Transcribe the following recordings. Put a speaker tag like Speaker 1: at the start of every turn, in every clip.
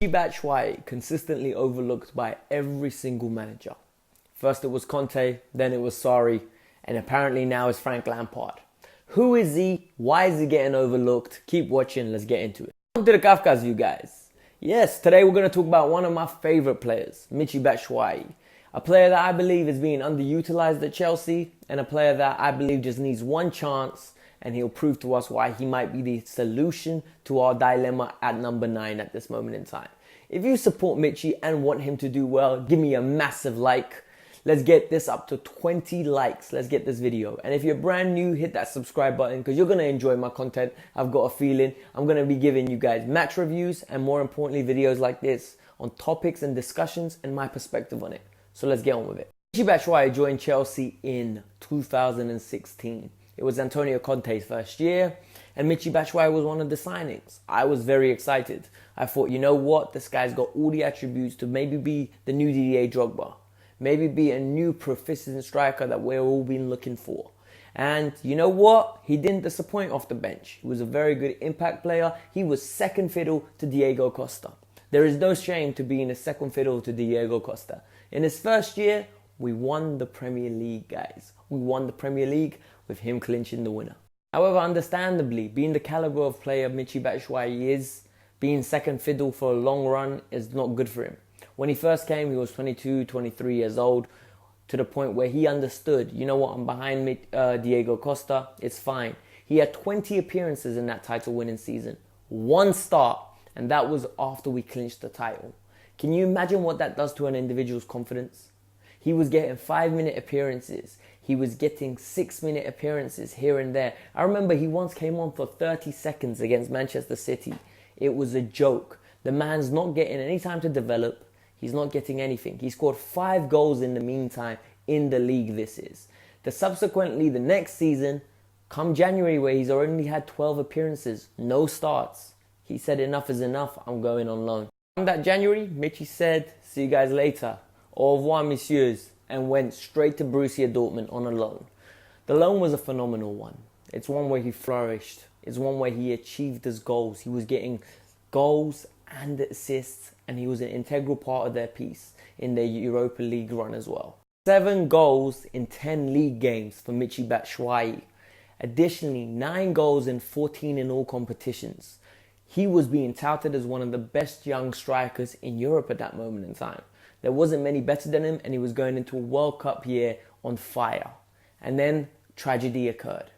Speaker 1: Michy Batshuayi consistently overlooked by every single manager. First it was Conte, then it was Sarri, and apparently now it's Frank Lampard. Who is he? Why is he getting overlooked? Keep watching, let's get into it. Welcome to the Kavkas, you guys. Yes, today we're going to talk about one of my favourite players, Michy Batshuayi. A player that I believe is being underutilized at Chelsea, and a player that I believe just needs one chance, and he'll prove to us why he might be the solution to our dilemma at number 9 at this moment in time. If you support Michy and want him to do well, give me a massive like. Let's get this up to 20 likes. Let's get this video. And if you're brand new, hit that subscribe button because you're going to enjoy my content. I've got a feeling I'm going to be giving you guys match reviews and more importantly, videos like this on topics and discussions and my perspective on it. So let's get on with it. Michy Batshuayi joined Chelsea in 2016. It was Antonio Conte's first year and Michy Batshuayi was one of the signings. I was very excited. I thought, you know what? This guy's got all the attributes to maybe be the new Didier Drogba. Maybe be a new proficient striker that we've all been looking for. And you know what? He didn't disappoint off the bench. He was a very good impact player. He was second fiddle to Diego Costa. There is no shame to being a second fiddle to Diego Costa. In his first year, we won the Premier League, guys. We won the Premier League with him clinching the winner. However, understandably, being the caliber of player Michy Batshuayi is, being second fiddle for a long run is not good for him. When he first came, he was 22, 23 years old, to the point where he understood, you know what, I'm behind Diego Costa, it's fine. He had 20 appearances in that title-winning season, one start, and that was after we clinched the title. Can you imagine what that does to an individual's confidence? He was getting 5-minute appearances. He was getting 6-minute appearances here and there. I remember he once came on for 30 seconds against Manchester City. It was a joke. The man's not getting any time to develop. He's not getting anything. He scored 5 goals in the meantime in the league this is. Subsequently, the next season, come January where he's already had 12 appearances, no starts. He said enough is enough, I'm going on loan. On that January, Michy said, see you guys later. Au revoir, messieurs, and went straight to Borussia Dortmund on a loan. The loan was a phenomenal one. It's one where he flourished. It's one where he achieved his goals. He was getting goals and assists, and he was an integral part of their piece in their Europa League run as well. 7 goals in 10 league games for Michy Batshuayi. Additionally, 9 goals in 14 in all competitions. He was being touted as one of the best young strikers in Europe at that moment in time. There wasn't many better than him, and he was going into a World Cup year on fire. And then tragedy occurred.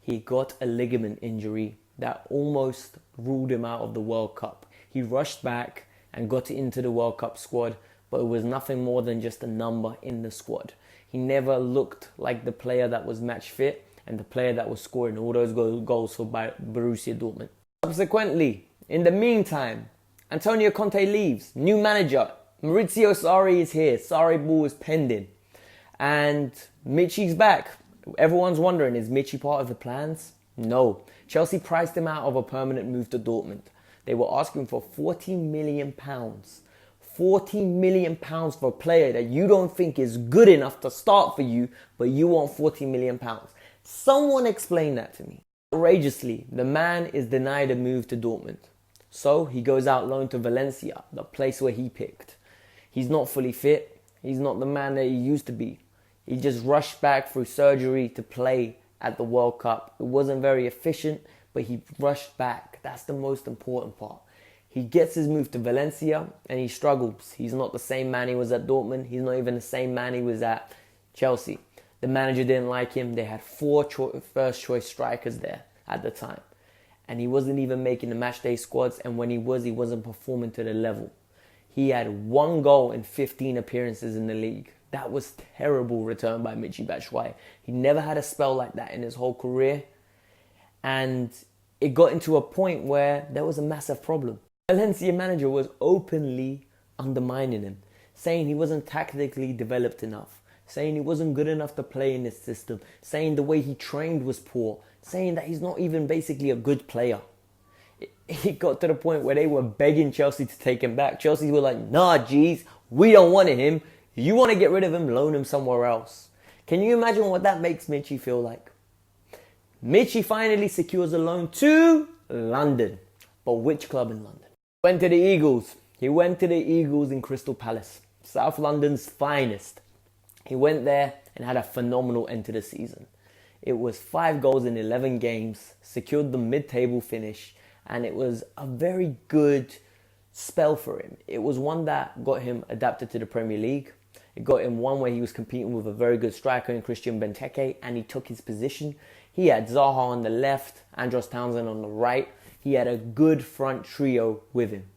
Speaker 1: He got a ligament injury that almost ruled him out of the World Cup. He rushed back and got into the World Cup squad, but it was nothing more than just a number in the squad. He never looked like the player that was match fit and the player that was scoring all those goals for Borussia Dortmund. Subsequently, in the meantime, Antonio Conte leaves, new manager, Maurizio Sarri is here, Sarri ball is pending, and Michy's back. Everyone's wondering, is Michy part of the plans? No. Chelsea priced him out of a permanent move to Dortmund. They were asking for £40 million. £40 million for a player that you don't think is good enough to start for you, but you want £40 million. Someone explain that to me. Outrageously, the man is denied a move to Dortmund. So he goes out loan to Valencia, the place where he picked. He's not fully fit. He's not the man that he used to be. He just rushed back through surgery to play at the World Cup. It wasn't very efficient, but he rushed back. That's the most important part. He gets his move to Valencia and he struggles. He's not the same man he was at Dortmund. He's not even the same man he was at Chelsea. The manager didn't like him. They had 4 first choice strikers there at the time. And he wasn't even making the matchday squads. And when he wasn't performing to the level. He had 1 goal in 15 appearances in the league. That was terrible return by Michy Batshuayi. He never had a spell like that in his whole career. And it got into a point where there was a massive problem. Valencia manager was openly undermining him, saying he wasn't tactically developed enough, saying he wasn't good enough to play in this system, saying the way he trained was poor, saying that he's not even basically a good player. It got to the point where they were begging Chelsea to take him back. Chelsea were like, nah, geez, we don't want him. You want to get rid of him, loan him somewhere else. Can you imagine what that makes Michy feel like? Michy finally secures a loan to London. But which club in London? Went to the Eagles. He went to the Eagles in Crystal Palace, South London's finest. He went there and had a phenomenal end to the season. It was 5 goals in 11 games, secured the mid-table finish, and it was a very good spell for him. It was one that got him adapted to the Premier League. It got him one where he was competing with a very good striker in Christian Benteke, and he took his position. He had Zaha on the left, Andros Townsend on the right. He had a good front trio with him.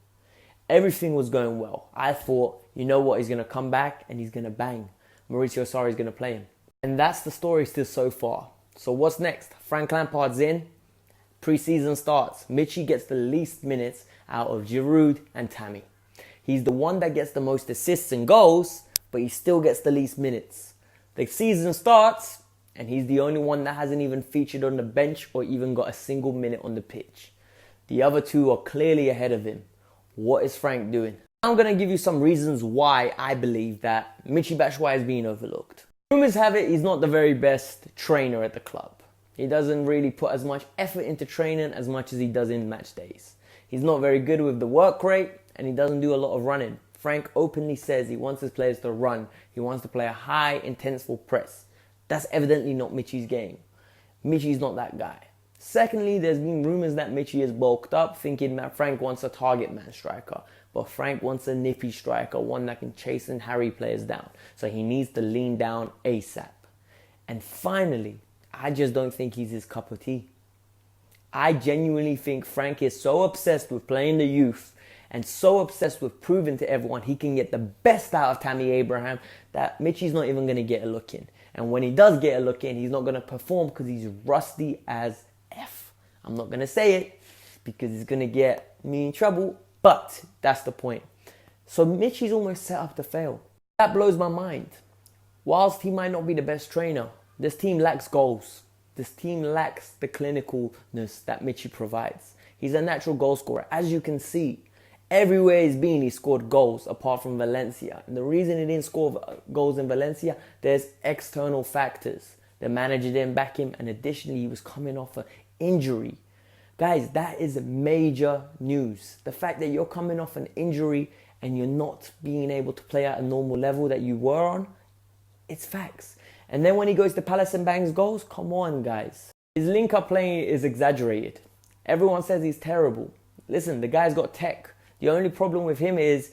Speaker 1: Everything was going well. I thought, you know what, he's going to come back and he's going to bang. Maurizio Sarri is going to play him. And that's the story still so far. So what's next? Frank Lampard's in. Pre-season starts. Michy gets the least minutes out of Giroud and Tammy. He's the one that gets the most assists and goals, but he still gets the least minutes. The season starts, and he's the only one that hasn't even featured on the bench or even got a single minute on the pitch. The other two are clearly ahead of him. What is Frank doing? I'm going to give you some reasons why I believe that Michy Batshuayi is being overlooked. Rumours have it he's not the very best trainer at the club. He doesn't really put as much effort into training as much as he does in match days. He's not very good with the work rate, and he doesn't do a lot of running. Frank openly says he wants his players to run. He wants to play a high, intense full press. That's evidently not Michy's game. Michy's not that guy. Secondly, there's been rumours that Michy is bulked up, thinking that Frank wants a target man striker. But Frank wants a nippy striker, one that can chase and harry players down. So he needs to lean down ASAP. And finally, I just don't think he's his cup of tea. I genuinely think Frank is so obsessed with playing the youth and so obsessed with proving to everyone he can get the best out of Tammy Abraham that Michy's not even going to get a look in. And when he does get a look in, he's not going to perform because he's rusty as F. I'm not going to say it because it's going to get me in trouble, but that's the point. So Michy's almost set up to fail. That blows my mind. Whilst he might not be the best trainer, this team lacks goals. This team lacks the clinicalness that Michy provides. He's a natural goal scorer. As you can see, everywhere he's been, he scored goals apart from Valencia. And the reason he didn't score goals in Valencia, there's external factors. The manager didn't back him, and additionally, he was coming off an injury. Guys, that is major news. The fact that you're coming off an injury and you're not being able to play at a normal level that you were on, it's facts. And then when he goes to Palace and bangs goals, come on, guys. His link-up playing is exaggerated. Everyone says he's terrible. Listen, the guy's got tech. The only problem with him is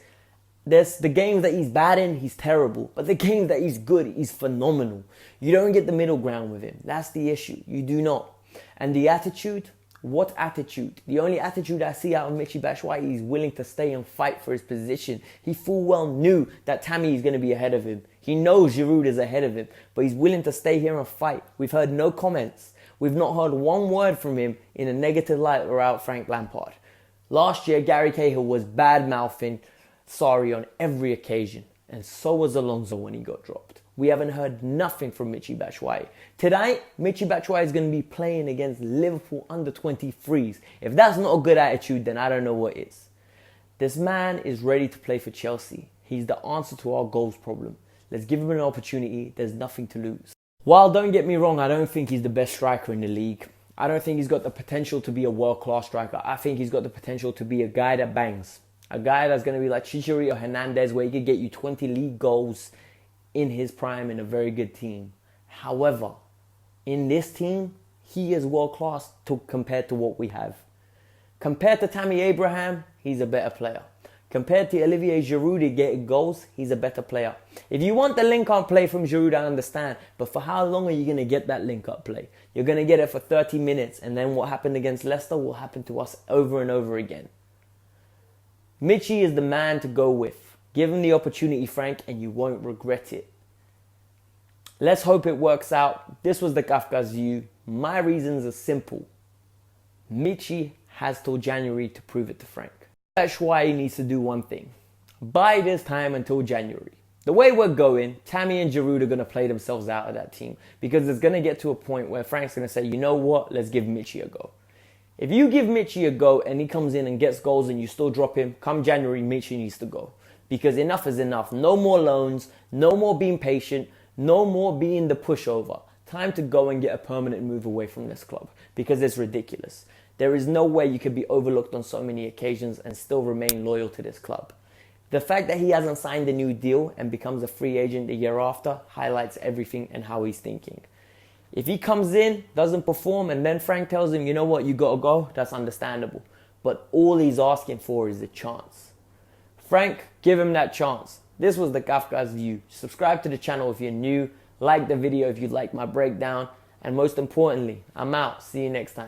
Speaker 1: there's the games that he's bad in, he's terrible. But the games that he's good, he's phenomenal. You don't get the middle ground with him. That's the issue. You do not. And the attitude, what attitude? The only attitude I see out of Michy Batshuayi is willing to stay and fight for his position. He full well knew that Tammy is going to be ahead of him. He knows Giroud is ahead of him, but he's willing to stay here and fight. We've heard no comments. We've not heard one word from him in a negative light about Frank Lampard. Last year, Gary Cahill was bad-mouthing Sarri on every occasion, and so was Alonso when he got dropped. We haven't heard nothing from Michy Batshuayi. Tonight, Michy Batshuayi is going to be playing against Liverpool under-23s. If that's not a good attitude, then I don't know what is. This man is ready to play for Chelsea. He's the answer to our goals problem. Let's give him an opportunity. There's nothing to lose. While, don't get me wrong, I don't think he's the best striker in the league. I don't think he's got the potential to be a world-class striker. I think he's got the potential to be a guy that bangs. A guy that's going to be like Chichiri or Hernandez, where he could get you 20 league goals in his prime in a very good team. However, in this team, he is world-class compared to what we have. Compared to Tammy Abraham, he's a better player. Compared to Olivier Giroud getting goals, he's a better player. If you want the link-up play from Giroud, I understand. But for how long are you going to get that link-up play? You're going to get it for 30 minutes. And then what happened against Leicester will happen to us over and over again. Michy is the man to go with. Give him the opportunity, Frank, and you won't regret it. Let's hope it works out. This was the Kavkas view. My reasons are simple. Michy has till January to prove it to Frank. Batshuayi needs to do one thing. Buy this time until January. The way we're going, Tammy and Giroud are going to play themselves out of that team because it's going to get to a point where Frank's going to say, you know what, let's give Michy a go. If you give Michy a go and he comes in and gets goals and you still drop him, come January, Michy needs to go. Because enough is enough. No more loans, no more being patient, no more being the pushover. Time to go and get a permanent move away from this club because it's ridiculous. There is no way you could be overlooked on so many occasions and still remain loyal to this club. The fact that he hasn't signed a new deal and becomes a free agent the year after highlights everything and how he's thinking. If he comes in, doesn't perform, and then Frank tells him, you know what, you gotta go, that's understandable. But all he's asking for is a chance. Frank, give him that chance. This was the Kavkas view. Subscribe to the channel if you're new. Like the video if you like my breakdown. And most importantly, I'm out. See you next time.